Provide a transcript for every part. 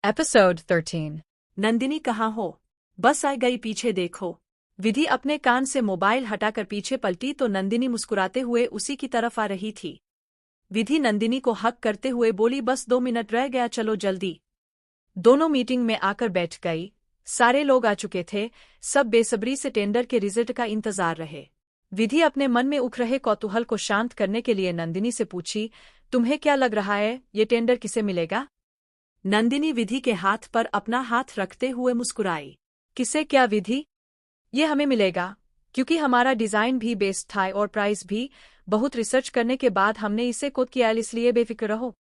Episode 13. Nandini कहाँ हो? बस आ गई, पीछे देखो। विधि अपने कान से मोबाइल हटाकर पीछे पलटी तो नंदिनी मुस्कुराते हुए उसी की तरफ आ रही थी। विधि नंदिनी को हक करते हुए बोली, बस 2 मिनट रह गया, चलो जल्दी। दोनों मीटिंग में आकर बैठ गई। सारे लोग आ चुके थे, सब बेसब्री से टेंडर के रिजल्ट का इंतजार रहे। विधि अपने मन में उठ रहे कौतूहल को शांत करने के लिए नंदिनी से पूछी, तुम्हें क्या लग रहा है, ये टेंडर किसे मिलेगा? नंदिनी विधि के हाथ पर अपना हाथ रखते हुए मुस्कुराई। किसे क्या विधि? ये हमें मिलेगा, क्योंकि हमारा डिजाइन भी बेस्ट था और प्राइस भी। बहुत रिसर्च करने के बाद हमने इसे कोड किया, इसलिए बेफिक्र रहो।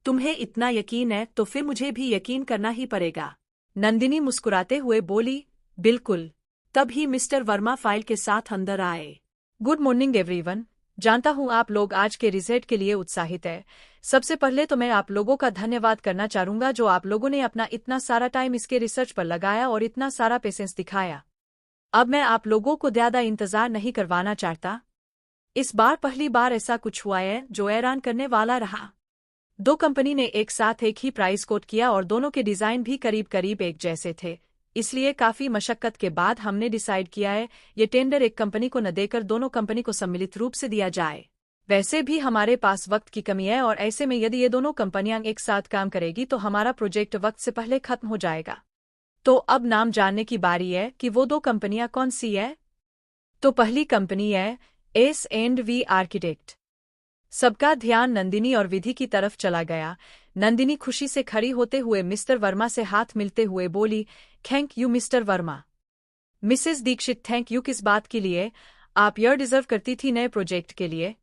तुम्हें इतना यकीन है तो फिर मुझे भी यकीन करना ही पड़ेगा। नंदिनी मुस्कुराते हुए बोली, बिल्कुल। तभी मिस्टर वर्मा फाइल के साथ अंदर आए। Good morning everyone. जानता हूँ आप लोग आज के रिजल्ट के लिए उत्साहित है। सबसे पहले तो मैं आप लोगों का धन्यवाद करना चाहूंगा, जो आप लोगों ने अपना इतना सारा टाइम इसके रिसर्च पर लगाया और इतना सारा पेशेंस दिखाया। अब मैं आप लोगों को ज़्यादा इंतजार नहीं करवाना चाहता। इस बार पहली बार ऐसा कुछ हुआ है जो हैरान करने वाला रहा। दो कंपनी ने एक साथ एक ही प्राइस कोट किया और दोनों के डिजाइन भी करीब करीब एक जैसे थे। इसलिए काफी मशक्कत के बाद हमने डिसाइड किया है ये टेंडर एक कंपनी को न देकर दोनों कंपनी को सम्मिलित रूप से दिया जाए। वैसे भी हमारे पास वक्त की कमी है और ऐसे में यदि ये दोनों कंपनियां एक साथ काम करेगी तो हमारा प्रोजेक्ट वक्त से पहले खत्म हो जाएगा। तो अब नाम जानने की बारी है कि वो दो कंपनियां कौन सी है। तो पहली कंपनी है S&V आर्किटेक्ट। सबका ध्यान नंदिनी और विधि की तरफ चला गया। नंदिनी खुशी से खड़ी होते हुए मिस्टर वर्मा से हाथ मिलते हुए बोली, thank you mister Verma. Mrs Dikshit, thank you किस बात के लिए? आप यह डिजर्व करती थी नए प्रोजेक्ट के लिए,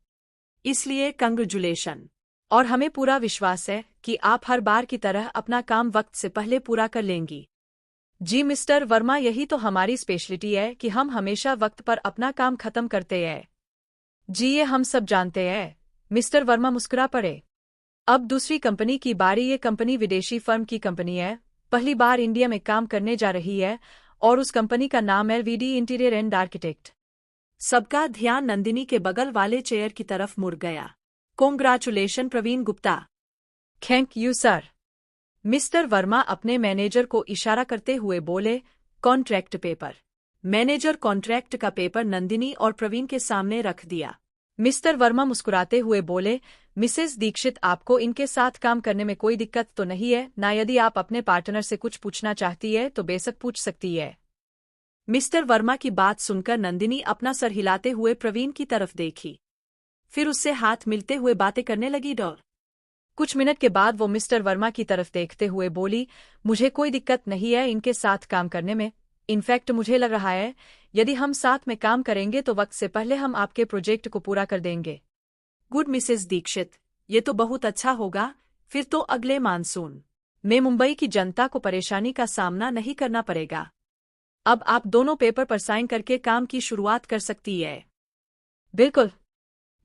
इसलिए कंग्रेचुलेशन। और हमें पूरा विश्वास है कि आप हर बार की तरह अपना काम वक्त से पहले पूरा कर लेंगी। जी मिस्टर वर्मा, यही तो हमारी स्पेशलिटी है कि हम हमेशा वक्त पर अपना काम खत्म करते हैं। जी ये हम सब जानते हैं। मिस्टर वर्मा मुस्कुरा पड़े। अब दूसरी कंपनी की बारी। ये कंपनी विदेशी फर्म की कंपनी है, पहली बार इंडिया में काम करने जा रही है और उस कंपनी का नाम है LVD इंटीरियर एंड आर्किटेक्ट। सबका ध्यान नंदिनी के बगल वाले चेयर की तरफ मुड़ गया। Congratulation Praveen Gupta. Thank you sir. Mister Verma अपने मैनेजर को इशारा करते हुए बोले, कॉन्ट्रैक्ट पेपर। मैनेजर कॉन्ट्रैक्ट का पेपर नंदिनी और प्रवीण के सामने रख दिया। मिस्टर वर्मा मुस्कुराते हुए बोले, मिसेस दीक्षित, आपको इनके साथ काम करने में कोई दिक्कत तो नहीं है ना? यदि आप अपने पार्टनर से कुछ पूछना चाहती है तो बेशक पूछ सकती है। मिस्टर वर्मा की बात सुनकर नंदिनी अपना सर हिलाते हुए प्रवीण की तरफ देखी, फिर उससे हाथ मिलते हुए बातें करने लगी। डर कुछ मिनट के बाद वो मिस्टर वर्मा की तरफ देखते हुए बोली, मुझे कोई दिक्कत नहीं है इनके साथ काम करने में। इनफैक्ट मुझे लग रहा है यदि हम साथ में काम करेंगे तो वक्त से पहले हम आपके प्रोजेक्ट को पूरा कर देंगे। गुड मिसेस दीक्षित, ये तो बहुत अच्छा होगा। फिर तो अगले मानसून में मुंबई की जनता को परेशानी का सामना नहीं करना पड़ेगा। अब आप दोनों पेपर पर साइन करके काम की शुरुआत कर सकती है। बिल्कुल।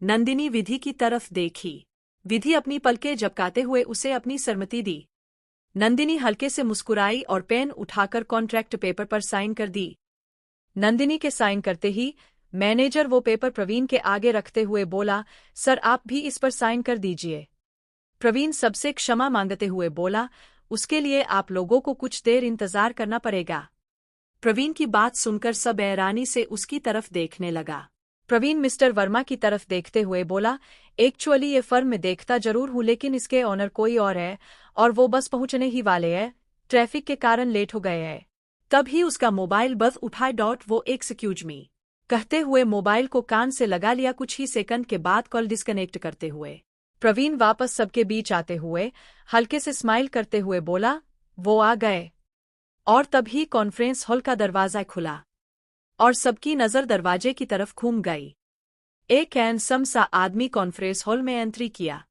नंदिनी विधि की तरफ देखी। विधि अपनी पलकें झपकाते हुए उसे अपनी सहमति दी। नंदिनी हल्के से मुस्कुराई और पेन उठाकर कॉन्ट्रैक्ट पेपर पर साइन कर दी। नंदिनी के साइन करते ही मैनेजर वो पेपर प्रवीण के आगे रखते हुए बोला, सर आप भी इस पर साइन कर दीजिए। प्रवीण सबसे क्षमा मांगते हुए बोला, उसके लिए आप लोगों को कुछ देर इंतजार करना पड़ेगा। प्रवीण की बात सुनकर सब हैरानी से उसकी तरफ देखने लगा। प्रवीण मिस्टर वर्मा की तरफ देखते हुए बोला, एक्चुअली ये फर्म में देखता जरूर हूँ लेकिन इसके ऑनर कोई और है और वो बस पहुंचने ही वाले हैं, ट्रैफिक के कारण लेट हो गए हैं। तभी उसका मोबाइल बज उठाए। वो एक्सक्यूज मी कहते हुए मोबाइल को कान से लगा लिया। कुछ ही सेकंड के बाद कॉल डिस्कनेक्ट करते हुए प्रवीण वापस सबके बीच आते हुए हल्के से स्माइल करते हुए बोला, वो आ गए। और तभी कॉन्फ्रेंस हॉल का दरवाजा खुला और सबकी नजर दरवाजे की तरफ घूम गई। एक हैंडसम सा आदमी कॉन्फ्रेंस हॉल में एंट्री किया,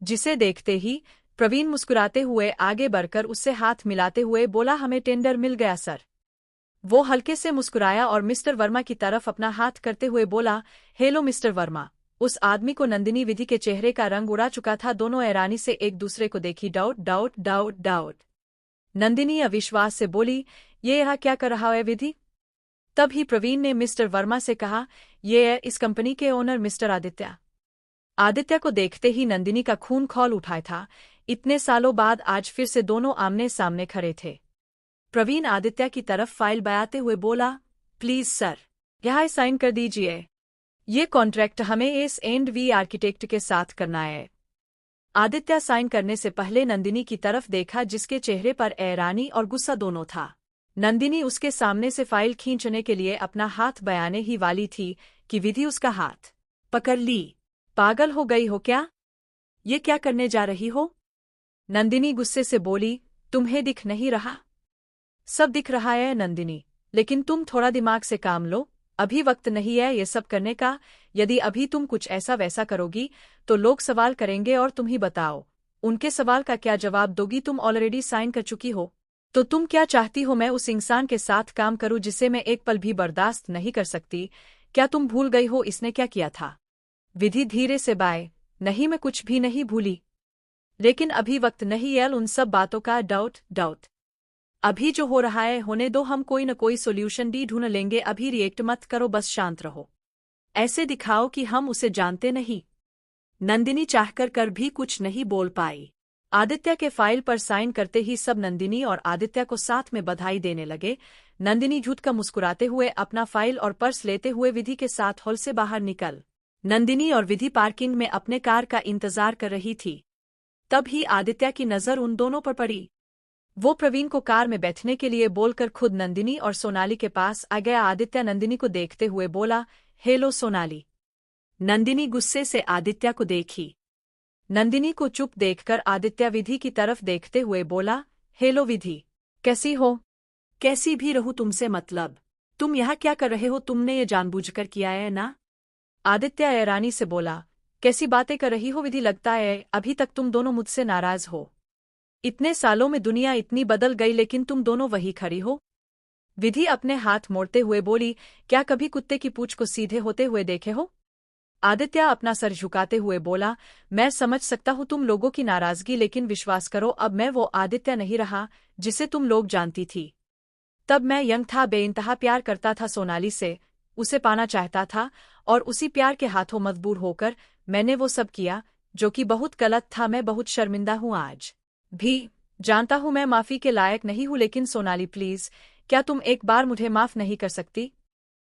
जिसे देखते ही प्रवीण मुस्कुराते हुए आगे बढ़कर उससे हाथ मिलाते हुए बोला, हमें टेंडर मिल गया सर। वो हल्के से मुस्कुराया और मिस्टर वर्मा की तरफ अपना हाथ करते हुए बोला, हेलो मिस्टर वर्मा। उस आदमी को नंदिनी विधि के चेहरे का रंग उड़ा चुका था। दोनों हैरानी से एक दूसरे को देखी। Doubt doubt doubt doubt. Nandini अविश्वास से बोली, ये यहाँ क्या कर रहा है विधि? तभी प्रवीण ने मिस्टर वर्मा से कहा, ये है इस कंपनी के ओनर मिस्टर आदित्य। आदित्य को देखते ही नंदिनी का खून खौल उठा था। इतने सालों बाद आज फिर से दोनों आमने सामने खड़े थे। प्रवीण आदित्य की तरफ फाइल बयाते हुए बोला, प्लीज सर, यहाँ साइन कर दीजिए। ये कॉन्ट्रैक्ट हमें S&V आर्किटेक्ट के साथ करना है। आदित्य साइन करने से पहले नंदिनी की तरफ देखा, जिसके चेहरे पर हैरानी और गुस्सा दोनों था। नंदिनी उसके सामने से फाइल खींचने के लिए अपना हाथ बयाने ही वाली थी कि विधि उसका हाथ पकड़ ली। पागल हो गई हो क्या? ये क्या करने जा रही हो? नंदिनी गुस्से से बोली, तुम्हें दिख नहीं रहा? सब दिख रहा है नंदिनी, लेकिन तुम थोड़ा दिमाग से काम लो। अभी वक्त नहीं है ये सब करने का। यदि अभी तुम कुछ ऐसा वैसा करोगी तो लोग सवाल करेंगे और तुम ही बताओ, उनके सवाल का क्या जवाब दोगी? तुम ऑलरेडी साइन कर चुकी हो, तो तुम क्या चाहती हो मैं उस इंसान के साथ काम करूं जिसे मैं एक पल भी बर्दाश्त नहीं कर सकती? क्या तुम भूल गई हो इसने क्या किया था? विधि धीरे से बाय, नहीं मैं कुछ भी नहीं भूली, लेकिन अभी वक्त नहीं है उन सब बातों का। डाउट अभी जो हो रहा है होने दो, हम कोई न कोई सोल्यूशन भी ढूंढ लेंगे। अभी रिएक्ट मत करो, बस शांत रहो, ऐसे दिखाओ कि हम उसे जानते नहीं। नंदिनी चाहकर कर भी कुछ नहीं बोल पाई। आदित्य के फाइल पर साइन करते ही सब नंदिनी और आदित्य को साथ में बधाई देने लगे। नंदिनी झूठ का मुस्कुराते हुए अपना फाइल और पर्स लेते हुए विधि के साथ हॉल से बाहर निकल। नंदिनी और विधि पार्किंग में अपने कार का इंतजार कर रही थी। तब ही आदित्य की नजर उन दोनों पर पड़ी। वो प्रवीण को कार में बैठने के लिए बोलकर खुद नंदिनी और सोनाली के पास आ गया। आदित्य नंदिनी को देखते हुए बोला, हेलो सोनाली। नंदिनी गुस्से से आदित्य को देखी। नंदिनी को चुप देखकर आदित्य विधि की तरफ देखते हुए बोला, हेलो विधि, कैसी हो? कैसी भी रहूं तुमसे मतलब, तुम यहाँ क्या कर रहे हो? तुमने ये जानबूझकर किया है ना? आदित्य हैरानी से बोला, कैसी बातें कर रही हो विधि? लगता है अभी तक तुम दोनों मुझसे नाराज हो। इतने सालों में दुनिया इतनी बदल गई लेकिन तुम दोनों वही खड़ी हो। विधि अपने हाथ मोड़ते हुए बोली, क्या कभी कुत्ते की पूंछ को सीधे होते हुए देखे हो? आदित्य अपना सर झुकाते हुए बोला, मैं समझ सकता हूँ तुम लोगों की नाराजगी, लेकिन विश्वास करो अब मैं वो आदित्य नहीं रहा जिसे तुम लोग जानती थी। तब मैं यंग था, बेइंतहा प्यार करता था सोनाली से, उसे पाना चाहता था और उसी प्यार के हाथों मजबूर होकर मैंने वो सब किया जो कि बहुत गलत था। मैं बहुत शर्मिंदा हूँ आज भी। जानता हूँ मैं माफी के लायक नहीं हूँ, लेकिन सोनाली प्लीज, क्या तुम एक बार मुझे माफ नहीं कर सकती?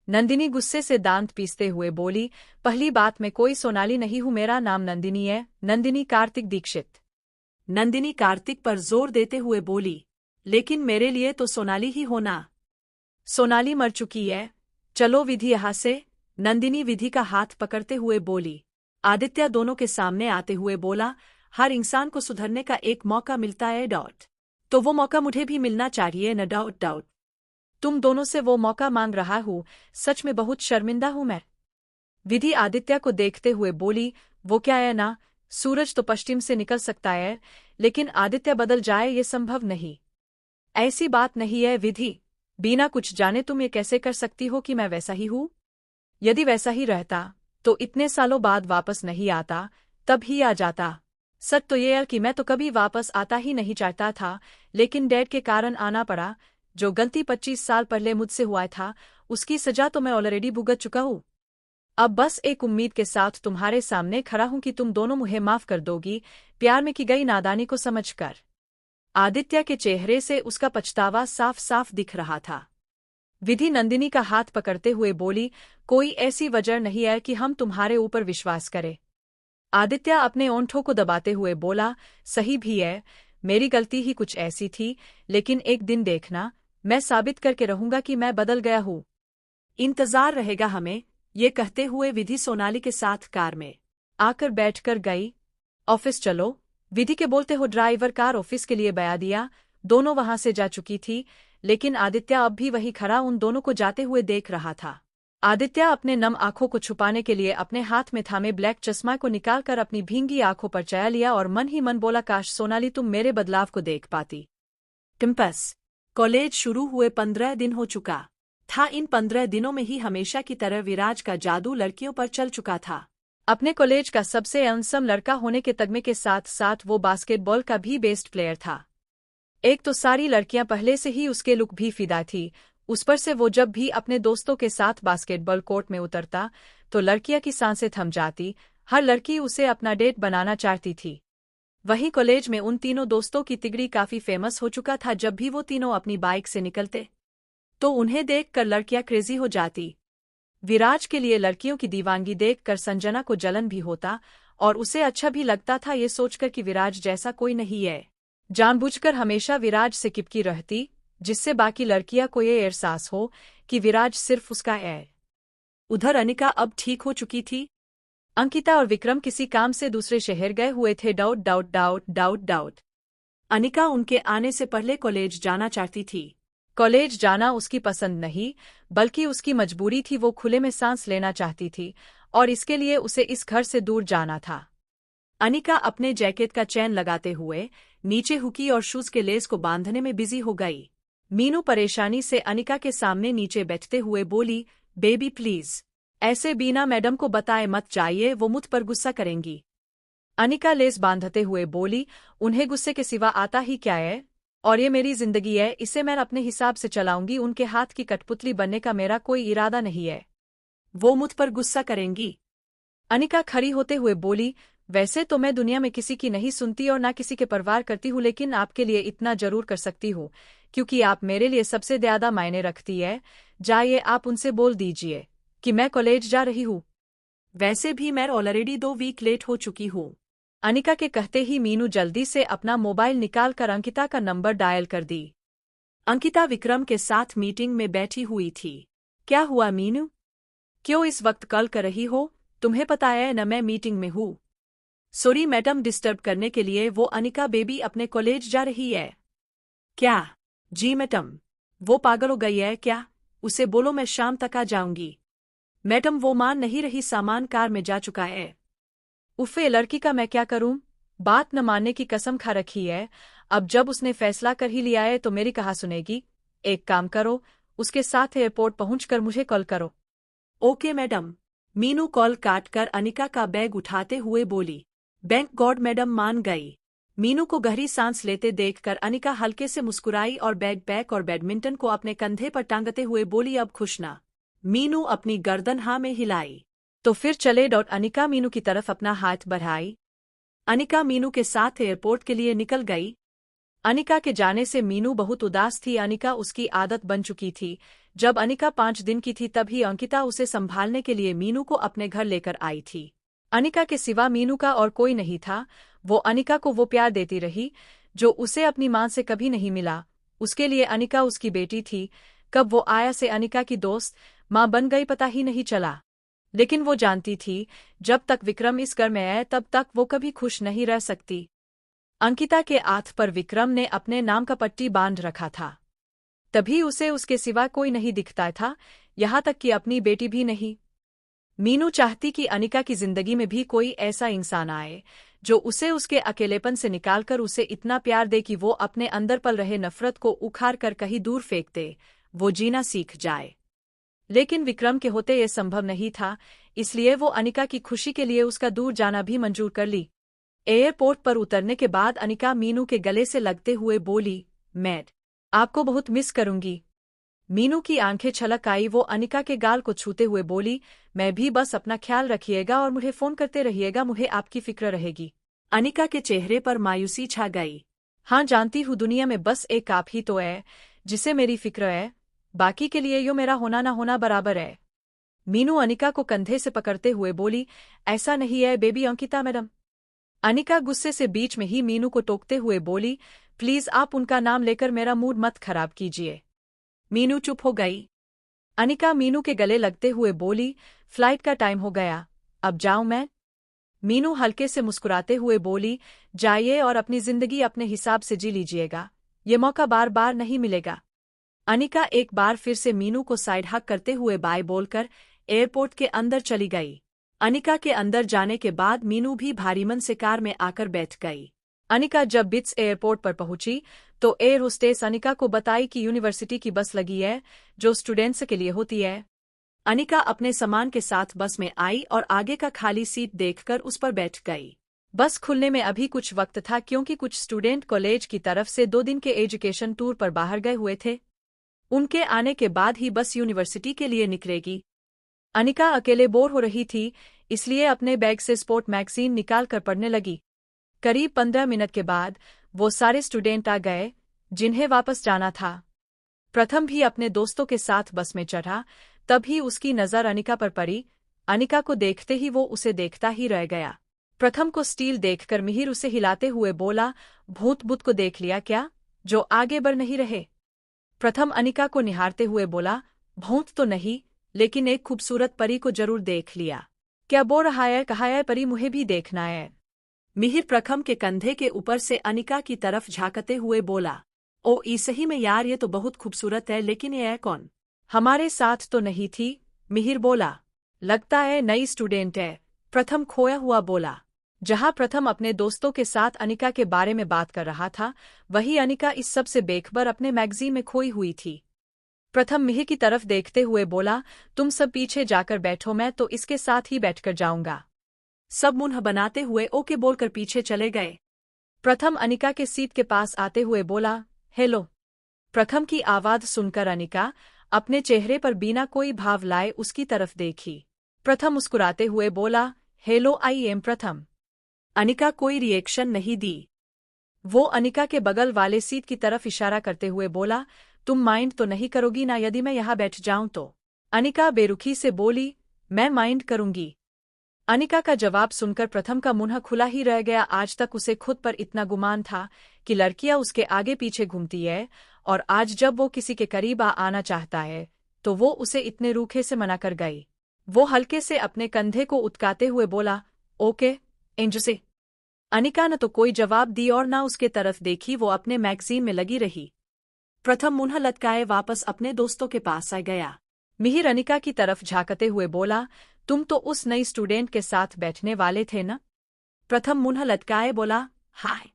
नंदिनी गुस्से से दांत पीसते हुए बोली, पहली बात मैं कोई सोनाली नहीं हूँ, मेरा नाम नंदिनी है, नंदिनी कार्तिक दीक्षित। नंदिनी कार्तिक पर जोर देते हुए बोली, लेकिन मेरे लिए तो सोनाली ही होना। सोनाली मर चुकी है, चलो विधि यहाँ से। नंदिनी विधि का हाथ पकड़ते हुए बोली। आदित्य दोनों के सामने आते हुए बोला, हर इंसान को सुधरने का एक मौका मिलता है तो वो मौका मुझे भी मिलना चाहिए न डाउट। तुम दोनों से वो मौका मांग रहा हूँ, सच में बहुत शर्मिंदा हूँ मैं। विधि आदित्य को देखते हुए बोली, वो क्या है ना, सूरज तो पश्चिम से निकल सकता है लेकिन आदित्य बदल जाए ये संभव नहीं। ऐसी बात नहीं है विधि, बिना कुछ जाने तुम ये कैसे कर सकती हो कि मैं वैसा ही हूँ? यदि वैसा ही रहता तो इतने सालों बाद वापस नहीं आता, तब ही आ जाता। सच तो ये है कि मैं तो कभी वापस आता ही नहीं चाहता था, लेकिन डैड के कारण आना पड़ा। जो गलती 25 साल पहले मुझसे हुआ था उसकी सजा तो मैं ऑलरेडी भुगत चुका हूँ। अब बस एक उम्मीद के साथ तुम्हारे सामने खड़ा हूँ कि तुम दोनों मुझे माफ कर दोगी, प्यार में की गई नादानी को समझकर। आदित्य के चेहरे से उसका पछतावा साफ साफ दिख रहा था। विधि नंदिनी का हाथ पकड़ते हुए बोली, कोई ऐसी वजह नहीं है कि हम तुम्हारे ऊपर विश्वास करें। आदित्य अपने ओंठों को दबाते हुए बोला, सही भी है, मेरी गलती ही कुछ ऐसी थी, लेकिन एक दिन देखना, मैं साबित करके रहूंगा कि मैं बदल गया हूँ। इंतजार रहेगा हमें। ये कहते हुए विधि सोनाली के साथ कार में आकर बैठकर गई। ऑफिस चलो, विधि के बोलते हो ड्राइवर कार ऑफिस के लिए बया दिया। दोनों वहां से जा चुकी थी, लेकिन आदित्य अब भी वही खड़ा उन दोनों को जाते हुए देख रहा था। आदित्य अपने नम आंखों को छुपाने के लिए अपने हाथ में थामे ब्लैक चश्मा को निकालकर अपनी भींगी आंखों पर चया लिया और मन ही मन बोला, काश सोनाली तुम मेरे बदलाव को देख पाती। टिम्पस कॉलेज शुरू हुए 15 दिन हो चुका था। इन 15 दिनों में ही हमेशा की तरह विराज का जादू लड़कियों पर चल चुका था। अपने कॉलेज का सबसे हैंडसम लड़का होने के तगमे के साथ साथ वो बास्केटबॉल का भी बेस्ट प्लेयर था। एक तो सारी लड़कियां पहले से ही उसके लुक भी फिदा थी, उस पर से वो जब भी अपने दोस्तों के साथ बास्केटबॉल कोर्ट में उतरता तो लड़कियां की सांसें थम जाती। हर लड़की उसे अपना डेट बनाना चाहती थी। वहीं कॉलेज में उन तीनों दोस्तों की तिगड़ी काफी फेमस हो चुका था। जब भी वो तीनों अपनी बाइक से निकलते तो उन्हें देखकर लड़कियां क्रेजी हो जाती। विराज के लिए लड़कियों की दीवानगी देखकर संजना को जलन भी होता और उसे अच्छा भी लगता था, ये सोचकर कि विराज जैसा कोई नहीं है। जानबूझकर हमेशा विराज से चिपकी रहती, जिससे बाकी लड़कियां को ये एहसास हो कि विराज सिर्फ उसका है। उधर अनिका अब ठीक हो चुकी थी। अंकिता और विक्रम किसी काम से दूसरे शहर गए हुए थे। डाउट। अनिका उनके आने से पहले कॉलेज जाना चाहती थी। कॉलेज जाना उसकी पसंद नहीं, बल्कि उसकी मजबूरी थी। वो खुले में सांस लेना चाहती थी और इसके लिए उसे इस घर से दूर जाना था। अनिका अपने जैकेट का चैन लगाते हुए नीचे हुकी और शूज के लेस को बांधने में बिजी हो गई। मीनू परेशानी से अनिका के सामने नीचे बैठते हुए बोली, बेबी प्लीज, ऐसे बिना मैडम को बताए मत जाइए, वो मुझ पर गुस्सा करेंगी। अनिका लेस बांधते हुए बोली, उन्हें गुस्से के सिवा आता ही क्या है, और ये मेरी जिंदगी है, इसे मैं अपने हिसाब से चलाऊंगी। उनके हाथ की कठपुतली बनने का मेरा कोई इरादा नहीं है। वो मुझ पर गुस्सा करेंगी। अनिका खड़ी होते हुए बोली, वैसे तो मैं दुनिया में किसी की नहीं सुनती और ना किसी के परवार करती हूँ, लेकिन आपके लिए इतना जरूर कर सकती हूँ क्योंकि आप मेरे लिए सबसे ज्यादा मायने रखती है। जाइए, आप उनसे बोल दीजिए कि मैं कॉलेज जा रही हूँ। वैसे भी मैं ऑलरेडी 2 वीक लेट हो चुकी हूँ। अनिका के कहते ही मीनू जल्दी से अपना मोबाइल निकालकर अंकिता का नंबर डायल कर दी। अंकिता विक्रम के साथ मीटिंग में बैठी हुई थी। क्या हुआ मीनू, क्यों इस वक्त कॉल कर रही हो? तुम्हें पता है न मैं मीटिंग में हूँ। सॉरी मैडम, डिस्टर्ब करने के लिए। वो अनिका बेबी अपने कॉलेज जा रही है क्या? जी मैडम। वो पागल हो गई है क्या? उसे बोलो मैं शाम तक आ जाऊंगी। मैडम वो मान नहीं रही, सामान कार में जा चुका है। उफ़े, लड़की का मैं क्या करूं? बात न मानने की कसम खा रखी है। अब जब उसने फैसला कर ही लिया है तो मेरी कहाँ सुनेगी। एक काम करो, उसके साथ एयरपोर्ट पहुंचकर मुझे कॉल करो। Okay madam. मीनू कॉल काटकर अनिका का बैग उठाते हुए बोली। थैंक गॉड मैडम मान गई। मीनू को गहरी सांस लेते देखकर अनिका हल्के से मुस्कुराई और बैग पैक और बैडमिंटन को अपने कंधे पर टांगते हुए बोली, अब खुश ना? मीनू अपनी गर्दन हाँ में हिलाई। तो फिर चले। अनिका मीनू की तरफ अपना हाथ बढ़ाई। अनिका मीनू के साथ एयरपोर्ट के लिए निकल गई। अनिका के जाने से मीनू बहुत उदास थी। अनिका उसकी आदत बन चुकी थी। जब अनिका 5 दिन की थी तभी अंकिता उसे संभालने के लिए मीनू को अपने घर लेकर आई थी। अनिका के सिवा मीनू का और कोई नहीं था। वो अनिका को वो प्यार देती रही जो उसे अपनी मां से कभी नहीं मिला। उसके लिए अनिका उसकी बेटी थी। कब वो आया से अनिका की दोस्त मां बन गई पता ही नहीं चला। लेकिन वो जानती थी जब तक विक्रम इस घर में है तब तक वो कभी खुश नहीं रह सकती। अंकिता के हाथ पर विक्रम ने अपने नाम का पट्टी बांध रखा था, तभी उसे उसके सिवा कोई नहीं दिखता था, यहाँ तक कि अपनी बेटी भी नहीं। मीनू चाहती कि अनिका की जिंदगी में भी कोई ऐसा इंसान आए जो उसे उसके अकेलेपन से निकालकर उसे इतना प्यार दे कि वो अपने अंदर पल रहे नफरत को उखाड़ कर कहीं दूर फेंक दे, वो जीना सीख जाए। लेकिन विक्रम के होते ये संभव नहीं था, इसलिए वो अनिका की खुशी के लिए उसका दूर जाना भी मंजूर कर ली। एयरपोर्ट पर उतरने के बाद अनिका मीनू के गले से लगते हुए बोली, मैड, आपको बहुत मिस करूंगी। मीनू की आंखें छलक आई। वो अनिका के गाल को छूते हुए बोली, मैं भी, बस अपना ख्याल रखिएगा और मुझे फोन करते रहिएगा, मुझे आपकी फिक्र रहेगी। अनिका के चेहरे पर मायूसी छा गई। हाँ जानती हूँ, दुनिया में बस एक आप ही तो है जिसे मेरी फिक्र है, बाकी के लिए यो मेरा होना ना होना बराबर है। मीनू अनिका को कंधे से पकड़ते हुए बोली, ऐसा नहीं है बेबी अंकिता मैडम। अनिका गुस्से से बीच में ही मीनू को टोकते हुए बोली, प्लीज आप उनका नाम लेकर मेरा मूड मत खराब कीजिए। मीनू चुप हो गई। अनिका मीनू के गले लगते हुए बोली, फ्लाइट का टाइम हो गया, अब जाऊं मैं? मीनू हल्के से मुस्कुराते हुए बोली, जाइए और अपनी जिंदगी अपने हिसाब से जी लीजिएगा, ये मौका बार बार नहीं मिलेगा। अनिका एक बार फिर से मीनू को साइड हक करते हुए बाय बोलकर एयरपोर्ट के अंदर चली गई। अनिका के अंदर जाने के बाद मीनू भी भारी मन से कार में आकर बैठ गई। अनिका जब बिट्स एयरपोर्ट पर पहुंची तो एयर होस्टेस अनिका को बताई कि यूनिवर्सिटी की बस लगी है जो स्टूडेंट्स के लिए होती है। अनिका अपने सामान के साथ बस में आई और आगे का खाली सीट देखकर उस पर बैठ गई। बस खुलने में अभी कुछ वक्त था क्योंकि कुछ स्टूडेंट कॉलेज की तरफ से 2 दिन के एजुकेशन टूर पर बाहर गए हुए थे। उनके आने के बाद ही बस यूनिवर्सिटी के लिए निकलेगी। अनिका अकेले बोर हो रही थी, इसलिए अपने बैग से स्पोर्ट मैगजीन निकाल कर पढ़ने लगी। करीब 15 मिनट के बाद वो सारे स्टूडेंट आ गए जिन्हें वापस जाना था। प्रथम भी अपने दोस्तों के साथ बस में चढ़ा, तभी उसकी नज़र अनिका पर पड़ी। अनिका को देखते ही वो उसे देखता ही रह गया। प्रथम को स्टील देखकर मिहिर उसे हिलाते हुए बोला, भूत भूत को देख लिया क्या, जो आगे बढ़ नहीं रहे। प्रथम अनिका को निहारते हुए बोला, भूत तो नहीं, लेकिन एक खूबसूरत परी को जरूर देख लिया। क्या बोल रहा है, कहा है परी, मुझे भी देखना है। मिहिर प्रथम के कंधे के ऊपर से अनिका की तरफ झांकते हुए बोला, ओ सही में यार, ये तो बहुत खूबसूरत है, लेकिन ये है कौन? हमारे साथ तो नहीं थी, मिहिर बोला। लगता है नई स्टूडेंट है, प्रथम खोया हुआ बोला। जहां प्रथम अपने दोस्तों के साथ अनिका के बारे में बात कर रहा था, वही अनिका इस सब से बेखबर अपने मैगजीन में खोई हुई थी। प्रथम मिहिर की तरफ देखते हुए बोला, तुम सब पीछे जाकर बैठो, मैं तो इसके साथ ही बैठकर जाऊंगा। सब मुंह बनाते हुए ओके बोलकर पीछे चले गए। प्रथम अनिका के सीट के पास आते हुए बोला, हेलो। प्रथम की आवाज सुनकर अनिका अपने चेहरे पर बिना कोई भाव लाए उसकी तरफ देखी। प्रथम मुस्कुराते हुए बोला, हेलो, आई एम प्रथम। अनिका कोई रिएक्शन नहीं दी। वो अनिका के बगल वाले सीट की तरफ इशारा करते हुए बोला, तुम माइंड तो नहीं करोगी ना यदि मैं यहाँ बैठ जाऊं तो? अनिका बेरुखी से बोली, मैं माइंड करूंगी। अनिका का जवाब सुनकर प्रथम का मुंह खुला ही रह गया। आज तक उसे खुद पर इतना गुमान था कि लड़कियां उसके आगे पीछे घूमती है, और आज जब वो किसी के करीब आना चाहता है तो वो उसे इतने रूखे से मना कर गई। वो हल्के से अपने कंधे को उतकाते हुए बोला, ओके एंजो से। अनिका न तो कोई जवाब दी और ना उसके तरफ देखी, वो अपने मैगजीन में लगी रही। प्रथम मुंह लटकाए वापस अपने दोस्तों के पास आ गया। मिहिर अनिका की तरफ झांकते हुए बोला, तुम तो उस नई स्टूडेंट के साथ बैठने वाले थे ना? प्रथम मुंह लटकाए बोला, हाय।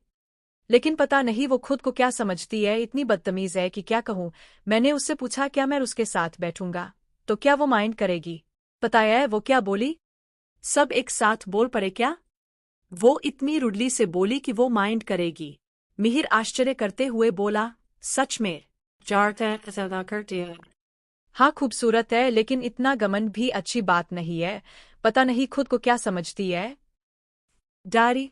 लेकिन पता नहीं वो खुद को क्या समझती है, इतनी बदतमीज है कि क्या कहूँ। मैंने उससे पूछा क्या मैं उसके साथ बैठूंगा तो क्या वो माइंड करेगी? पता है वो क्या बोली? सब एक साथ बोल पड़े क्या? वो इतनी रुडली से बोली कि वो माइंड करेगी। मिहिर आश्चर्य करते हुए बोला, सच में? करती है। हाँ खूबसूरत है, लेकिन इतना घमंड भी अच्छी बात नहीं है। पता नहीं खुद को क्या समझती है। डायरी